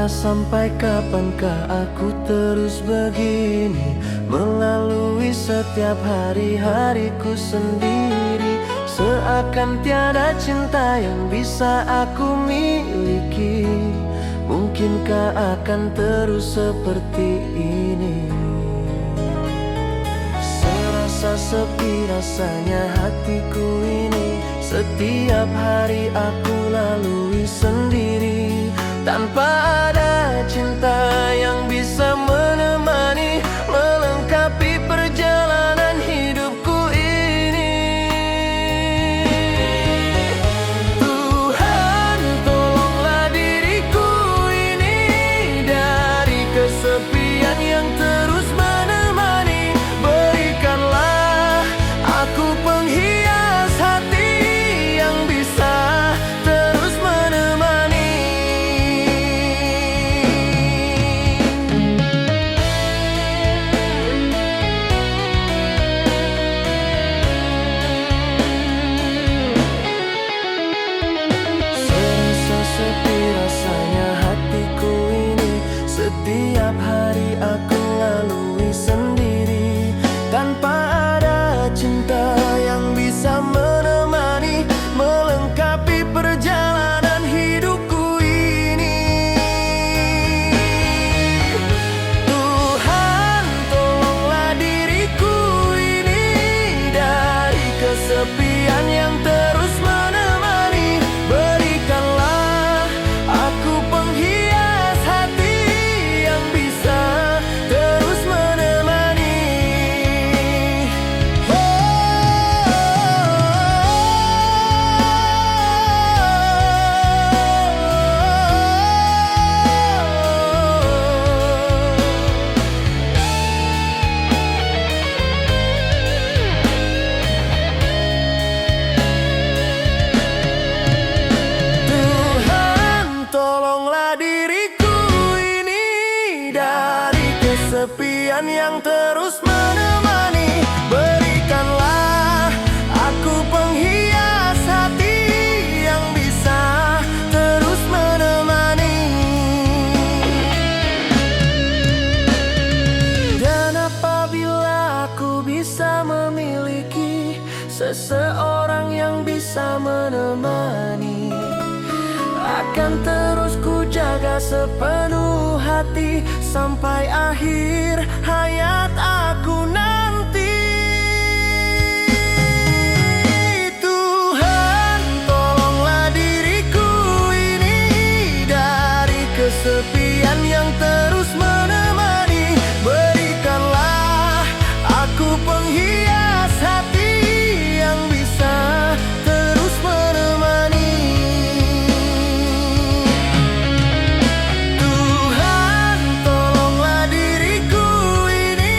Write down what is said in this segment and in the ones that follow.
Sampai kapankah aku terus begini, melalui setiap hari-hariku sendiri, seakan tiada cinta yang bisa aku miliki. Mungkinkah akan terus seperti ini? Serasa sepi rasanya hatiku ini, setiap hari aku lalui sendiri, tanpa ada cinta yang bisa menemani, melengkapi perjalanan hidupku ini. Tuhan, tolonglah diriku ini dari kesepian yang terus menemani. Berikanlah aku penghias hati yang bisa terus menemani. Serasa sepi rasanya hatiku ini, setiap hari aku lalui sendiri, tanpa ada cinta yang bisa menemani, melengkapi perjalanan hidupku ini. Tuhan, tolonglah diriku ini dari kesepian yang terus menemani. Berikanlah aku penghias hati yang bisa terus menemani. Tuhan, tolonglah diriku ini dari kesepian yang terus menemani. Berikanlah aku penghias hati yang bisa terus menemani. Dan apabila aku bisa memiliki seseorang yang bisa menemani, akan terus ku jaga sepenuh hati sampai akhir hayat aku nanti. Tuhan, tolonglah diriku ini dari kesepian yang terus menemani. Berikanlah aku penghias hati yang bisa terus menemani. Tuhan, tolonglah diriku ini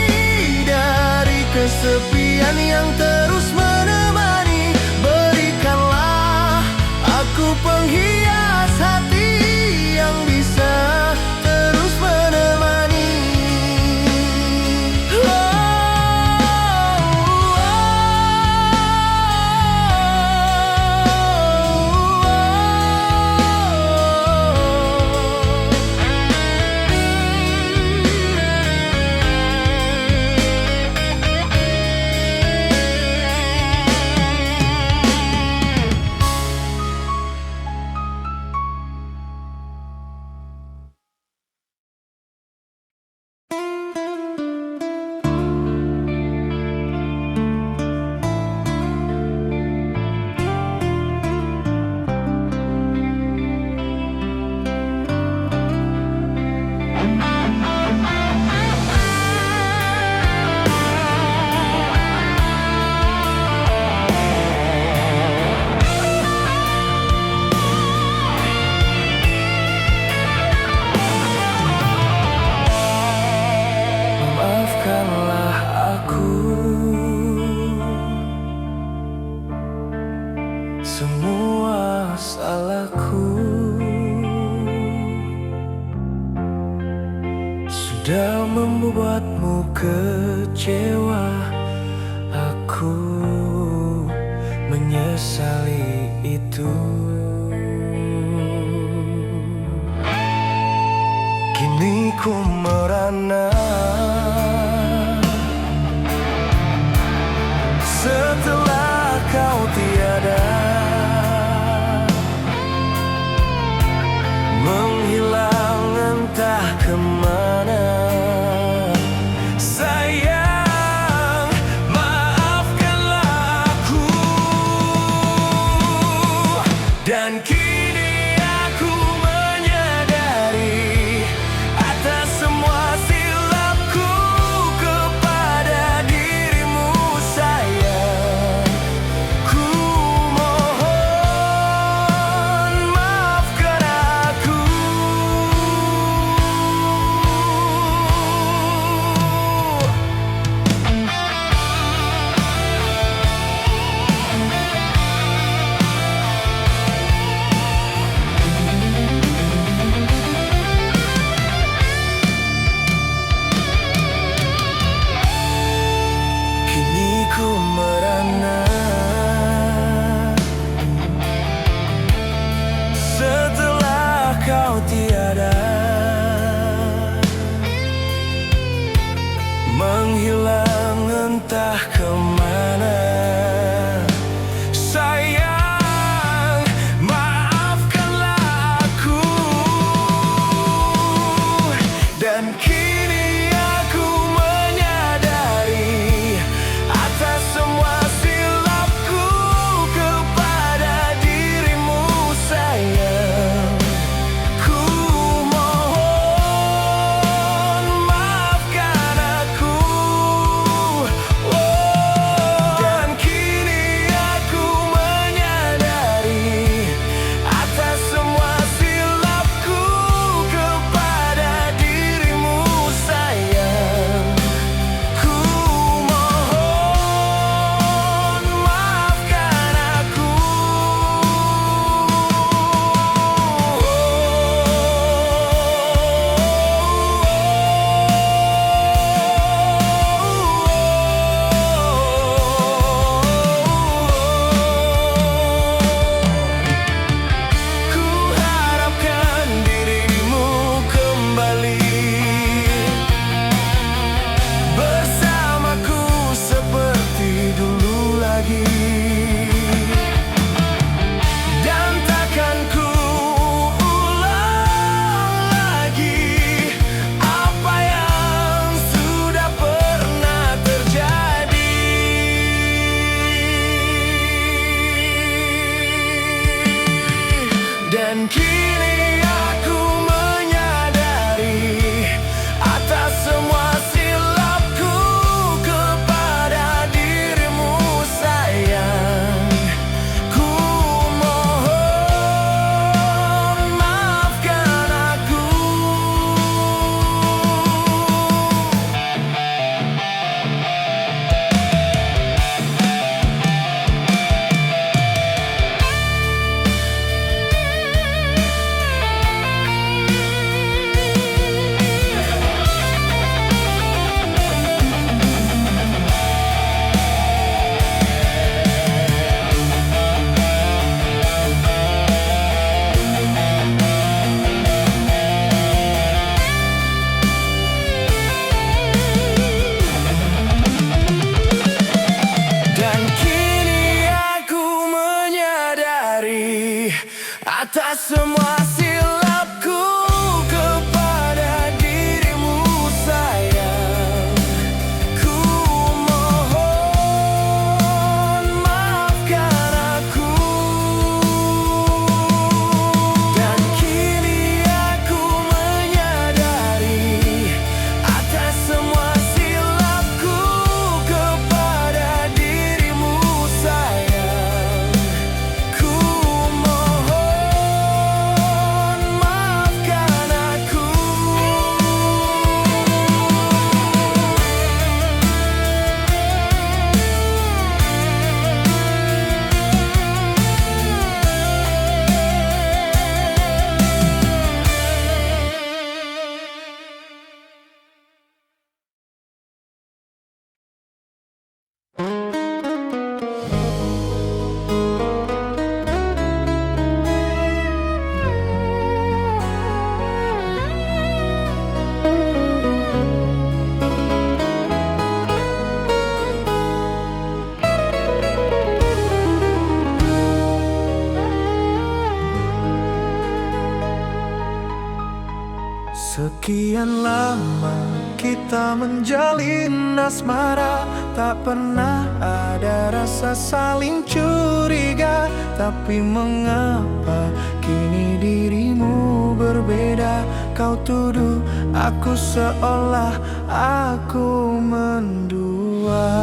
dari kesepian yang terus menemani. Berikanlah aku penghias hati yang bisa terus menemani. Maafkanlah aku semua salahku, sudah membuatmu kecewa. Aku menyesali itu. merana setelah kau tiada, menghilang entah kemana. Sayang, maafkanlah aku. Dan kini aku menyadari atas semua silapku kepada dirimu, sayang. Ku mohon maafkan aku. Kini ku merana setelah kau tiada, menghilang entah kemana. Sayang, maafkanlah aku. Dan kini aku menyadari atas semua silapku kepada dirimu, sayang. Ku mohon maafkan aku. Dan kini aku menyadari atas semua silapku kepada dirimu, sayang. Ku mohon maafkan aku. Ku harapkan dirimu kembali bersamaku seperti dulu lagi. Dan takkan ku ulang lagi apa yang sudah pernah terjadi. Dan kini aku menyadari atas semua silapku kepada dirimu, sayang. Ku mohon maafkan aku. Dan kini aku menyadari atas semua silapku kepada dirimu, sayang. Ku mohon maafkan aku. Dan kini aku menyadari atas semua silapku kepada dirimu, sayang. Ku mohon Sekian lama kita menjalin asmara, tak pernah ada rasa saling curiga. Tapi mengapa kini dirimu berbeda? Kau tuduh aku seolah aku mendua.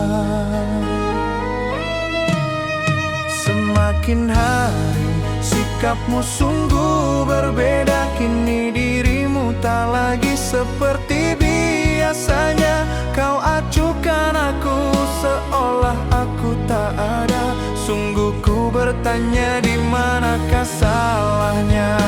Semakin hari sikapmu sungguh berbeda. Kini dirimu tak lagi seperti biasanya. Kau acuhkan aku seolah aku tak ada. Sungguh ku bertanya, di manakah salahnya?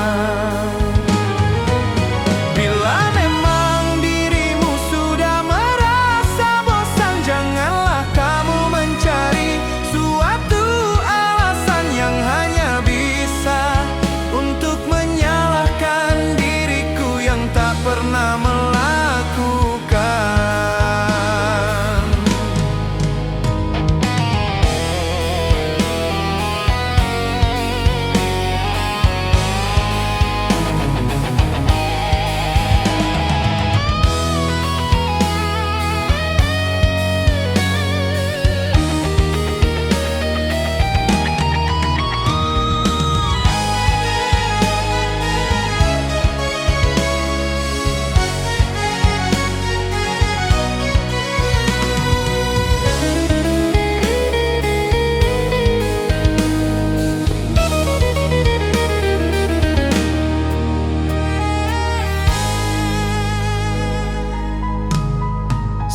Bila memang dirimu sudah merasa bosan, janganlah kamu mencari suatu alasan yang hanya bisa untuk menyalahkan diriku yang tak pernah melakukan.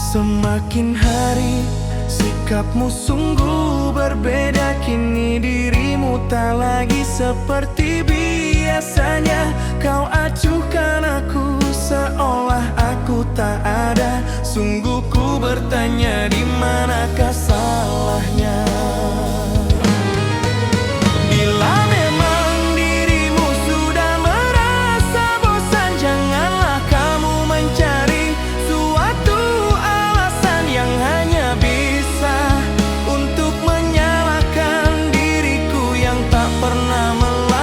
Semakin hari sikapmu sungguh berbeda. Kini dirimu tak lagi seperti biasanya. Kau acuhkan aku seolah aku tak ada. Sungguh ku bertanya, di manakah salahnya? Bila memang dirimu sudah merasa bosan, janganlah kamu mencari suatu yang hanya bisa untuk menyalahkan diriku yang tak pernah melakukan.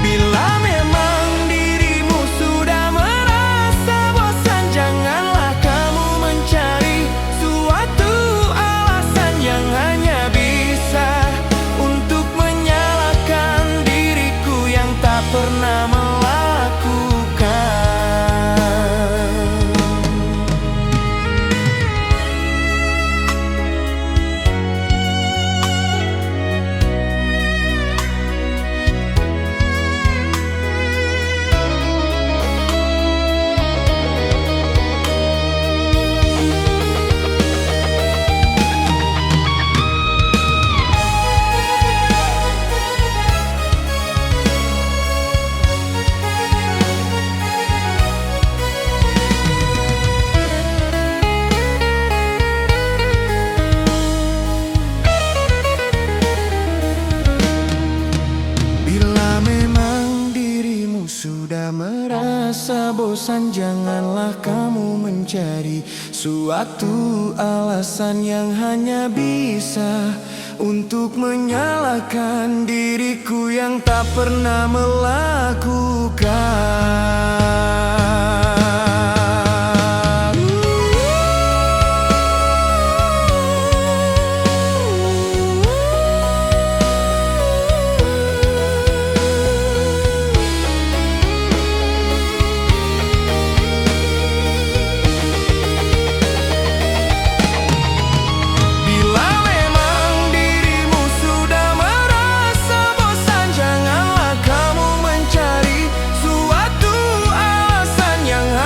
Bila memang dirimu sudah merasa bosan, janganlah kamu mencari suatu alasan yang hanya bisa untuk menyalahkan diriku yang tak pernah melakukan. Merasa bosan, janganlah kamu mencari suatu alasan yang hanya bisa untuk menyalahkan diriku yang tak pernah melakukan. Yang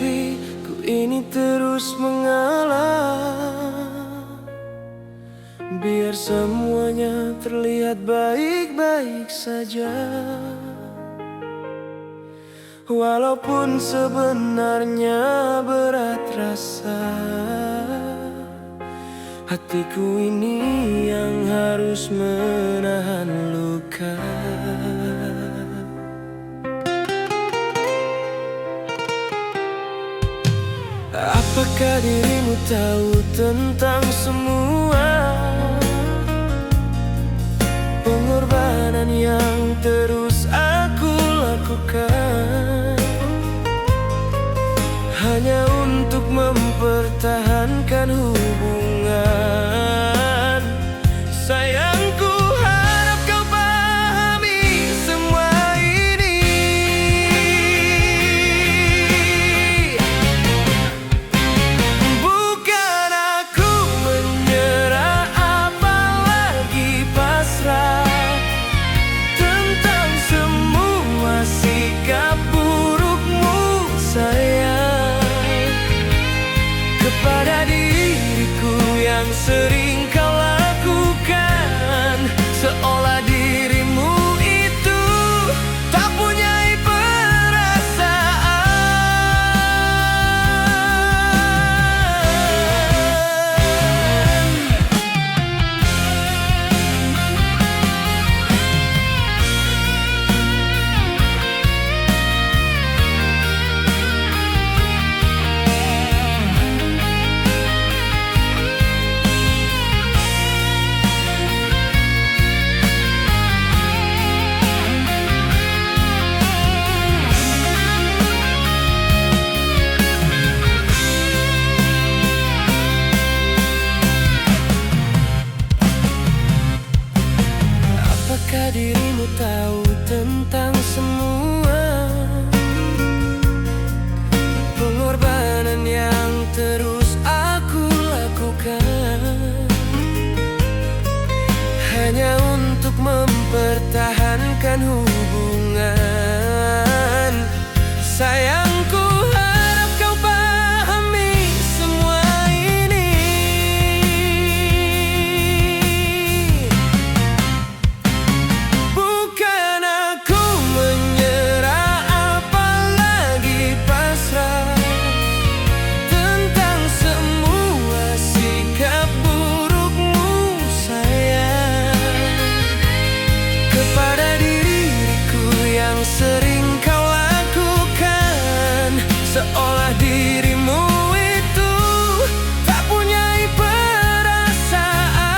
diriku ini terus mengalah, biar semuanya terlihat baik-baik saja. Walaupun sebenarnya berat rasa, hatiku ini yang harus menahan luka. Apakah dirimu tahu tentang semua pengorbanan yang terus aku lakukan, hanya untuk mempertahankan hubungan? Sayangku, harap kau pahami semua ini. Bukan aku menyerah, apalagi pasrah tentang semua sikap burukmu, sayang, kepada diriku yang sering kau lakukan, seolah dirimu itu tak punya perasaan. Apakah dirimu tahu tentang semua pengorbanan yang terus aku lakukan, hanya untuk mempertahankan hubungan? Sayangku, harap kau pahami semua ini. Bukan aku menyerah, apalagi pasrah tentang semua sikap burukmu, sayang, kepada diriku yang sering kau lakukan, seolah dirimu itu tak punya perasaan.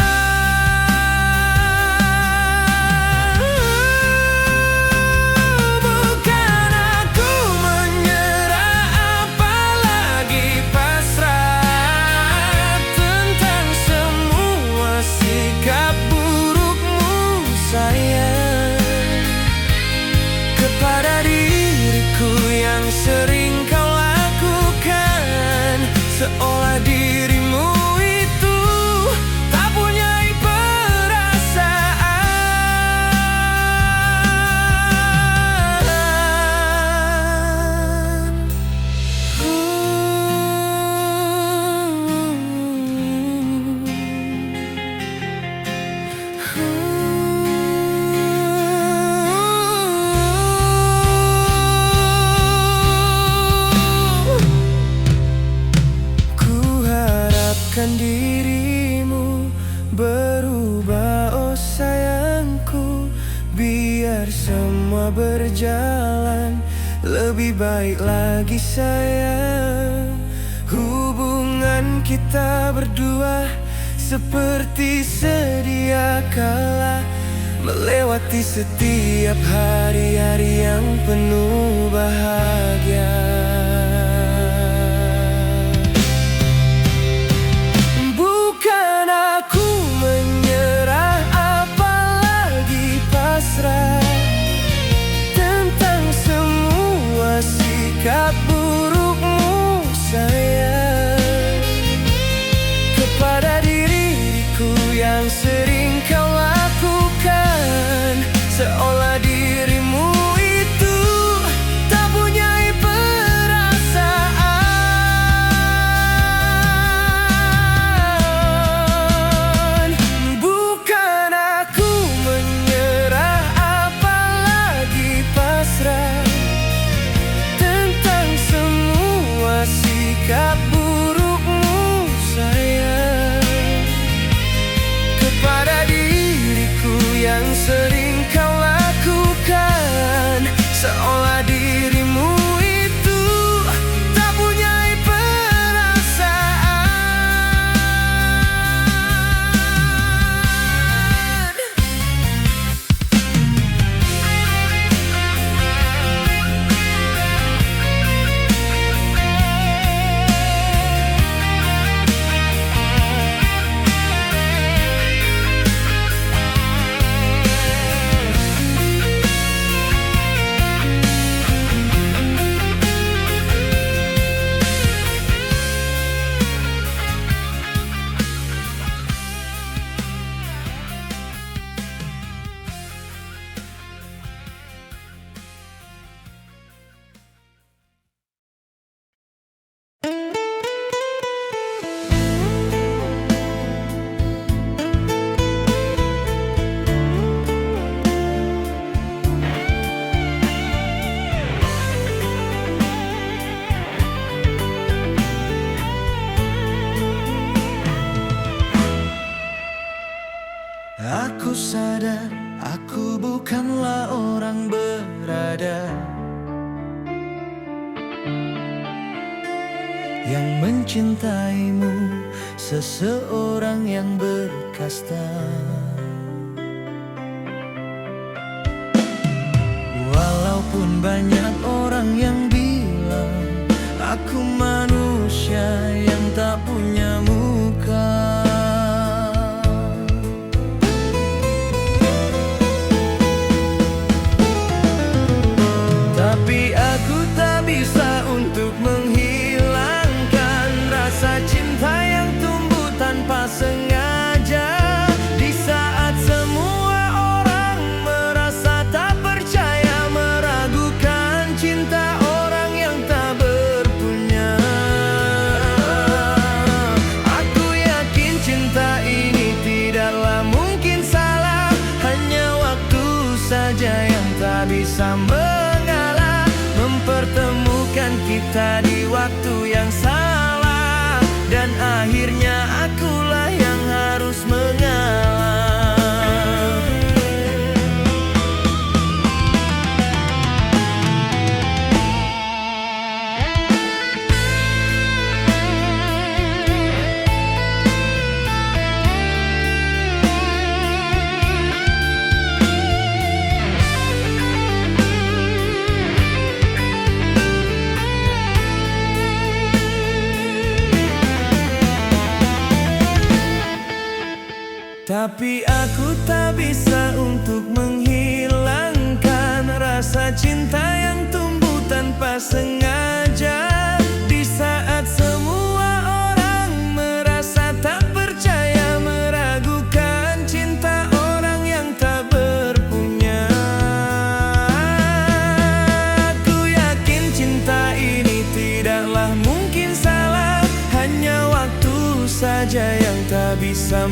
Bukan aku menyerah, apalagi pasrah tentang semua sikap burukmu, sayang, kepada diriku yang sering kau lakukan, seolah dirimu itu tak punya perasaan. Ku harapkan dirimu berubah, oh sayangku, biar semua berjalan lebih baik lagi, sayang. Hubungan kita berdua seperti sedia kala, melewati setiap hari-hari yang penuh bahagia. Bukan aku menyerah, apalagi pasrah tentang semua sikap burukmu, sayang, kepada diriku yang sering kau lakukan, seolah dirimu itu tak punya perasaan. yang mencintaimu, seseorang yang berkasta. Walaupun banyak orang yang bilang aku manusia yang tak punya muka, tapi aku tak bisa untuk menghilangkan rasa cinta yang tumbuh tanpa sengaja. Di saat semua orang merasa tak percaya, meragukan cinta orang yang tak berpunya, aku yakin cinta ini tidaklah mungkin salah. Hanya waktu saja yang tak bisa mempertemukan kita di waktu yang salah, dan akhirnya akulah yang harus mengalah. Tapi aku tak bisa untuk menghilangkan rasa cinta yang tumbuh tanpa sengaja. Di saat semua orang merasa tak percaya, meragukan cinta orang yang tak berpunya, aku yakin cinta ini tidaklah mungkin salah. Hanya waktu saja yang tak bisa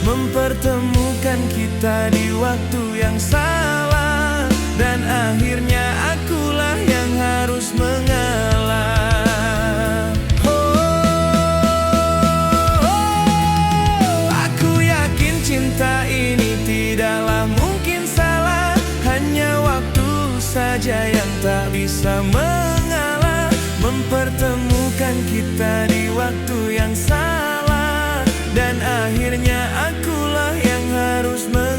mempertemukan kita di waktu yang salah, dan akhirnya akulah yang harus mengalah. Aku yakin cinta ini tidaklah mungkin salah. Hanya waktu saja yang tak bisa mengalah, mempertemukan kita di waktu yang salah, dan akhirnya akulah yang harus mengalah.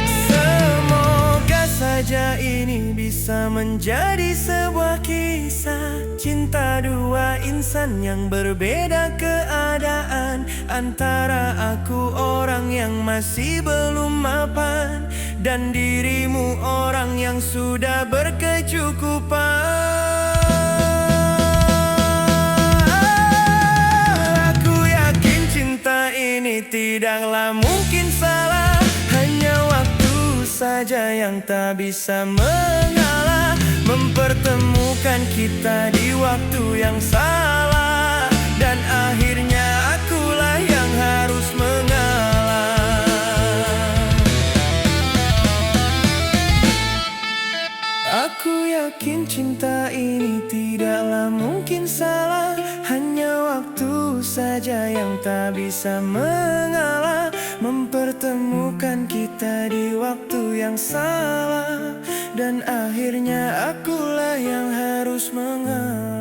Semoga saja ini bisa menjadi sebuah kisah cinta dua insan yang berbeda keadaan, antara aku orang yang masih belum mapan, dan dirimu orang yang sudah berkecukupan. Aku yakin cinta ini tidaklah mungkin salah. Hanya waktu saja yang tak bisa mengalah, mempertemukan kita di waktu yang salah, dan akhirnya akulah yang harus mengalah. Aku yakin cinta ini tidaklah mungkin salah. Hanya waktu saja yang tak bisa mengalah, mempertemukan kita di waktu yang salah, dan akhirnya akulah yang harus mengalah.